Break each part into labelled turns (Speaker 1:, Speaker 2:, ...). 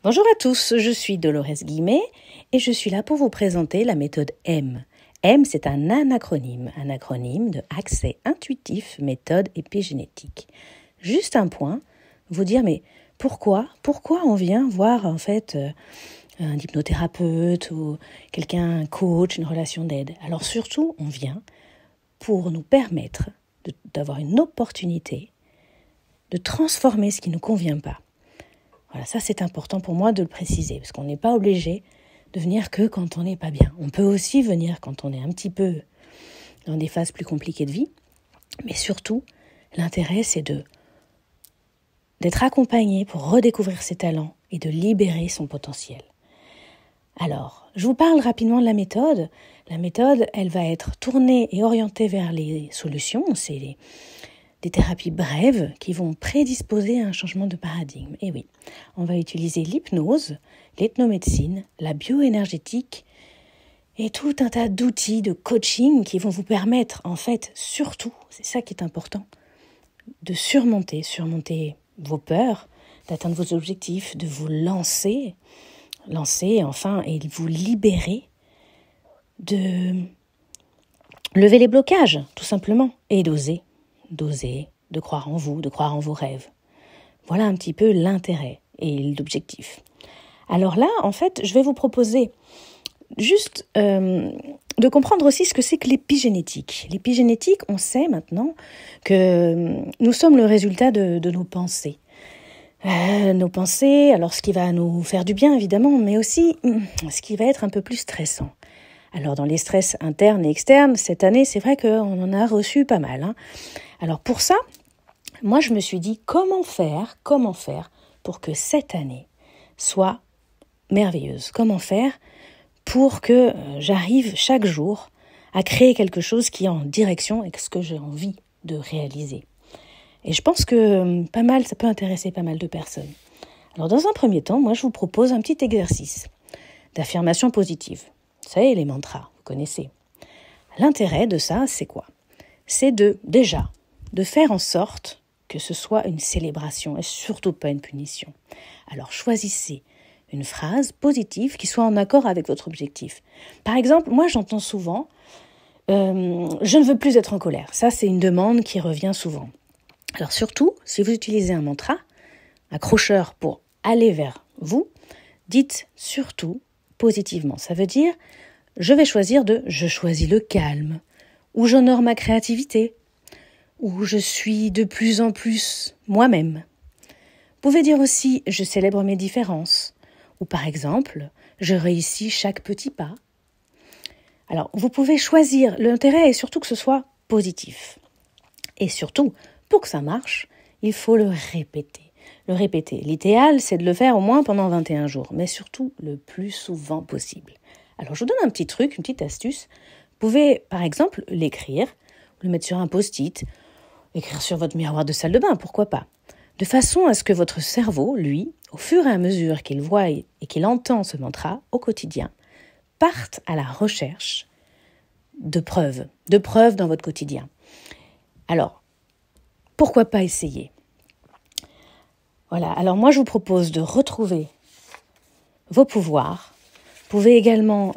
Speaker 1: Bonjour à tous, je suis Dolores Guimet et je suis là pour vous présenter la méthode M. M, c'est un acronyme de accès intuitif, méthode épigénétique. Juste un point, vous dire mais pourquoi on vient voir en fait un hypnothérapeute ou quelqu'un, un coach, une relation d'aide. Alors surtout, on vient pour nous permettre d'avoir une opportunité de transformer ce qui ne nous convient pas. Voilà, ça c'est important pour moi de le préciser, parce qu'on n'est pas obligé de venir que quand on n'est pas bien. On peut aussi venir quand on est un petit peu dans des phases plus compliquées de vie, mais surtout, l'intérêt c'est d'être accompagné pour redécouvrir ses talents et de libérer son potentiel. Alors, je vous parle rapidement de la méthode. La méthode, elle va être tournée et orientée vers les solutions, c'est des thérapies brèves qui vont prédisposer à un changement de paradigme. Et oui, on va utiliser l'hypnose, l'ethnomédecine, la bioénergétique et tout un tas d'outils de coaching qui vont vous permettre, en fait, surtout, c'est ça qui est important, de surmonter vos peurs, d'atteindre vos objectifs, de vous lancer enfin, et de vous libérer, de lever les blocages, tout simplement, et d'oser, de croire en vous, de croire en vos rêves. Voilà un petit peu l'intérêt et l'objectif. Alors là, en fait, je vais vous proposer juste de comprendre aussi ce que c'est que l'épigénétique. L'épigénétique, on sait maintenant que nous sommes le résultat de nos pensées. Nos pensées, alors ce qui va nous faire du bien évidemment, mais aussi ce qui va être un peu plus stressant. Alors dans les stress internes et externes, cette année, c'est vrai qu'on en a reçu pas mal. Alors pour ça, moi je me suis dit comment faire pour que cette année soit merveilleuse. Comment faire pour que j'arrive chaque jour à créer quelque chose qui est en direction avec ce que j'ai envie de réaliser. Et je pense que ça peut intéresser pas mal de personnes. Alors dans un premier temps, moi je vous propose un petit exercice d'affirmation positive. Vous savez, les mantras, vous connaissez. L'intérêt de ça, c'est quoi ? C'est de faire en sorte que ce soit une célébration et surtout pas une punition. Alors choisissez une phrase positive qui soit en accord avec votre objectif. Par exemple, moi j'entends souvent « je ne veux plus être en colère ». Ça, c'est une demande qui revient souvent. Alors surtout, si vous utilisez un mantra, accrocheur pour aller vers vous, dites surtout positivement. Ça veut dire « je choisis le calme » ou « j'honore ma créativité » ou « je suis de plus en plus moi-même ». Vous pouvez dire aussi « je célèbre mes différences » ou par exemple « je réussis chaque petit pas ». Alors, vous pouvez choisir. L'intérêt est surtout que ce soit positif. Et surtout, pour que ça marche, il faut le répéter. L'idéal, c'est de le faire au moins pendant 21 jours, mais surtout le plus souvent possible. Alors, je vous donne un petit truc, une petite astuce. Vous pouvez, par exemple, l'écrire, le mettre sur un post-it, écrire sur votre miroir de salle de bain, pourquoi pas. De façon à ce que votre cerveau, lui, au fur et à mesure qu'il voit et qu'il entend ce mantra au quotidien, parte à la recherche de preuves dans votre quotidien. Alors, pourquoi pas essayer ? Voilà, alors moi je vous propose de retrouver vos pouvoirs. Vous pouvez également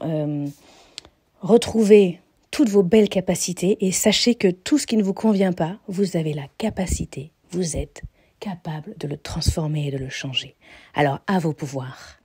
Speaker 1: retrouver toutes vos belles capacités et sachez que tout ce qui ne vous convient pas, vous avez la capacité, vous êtes capable de le transformer et de le changer. Alors, à vos pouvoirs.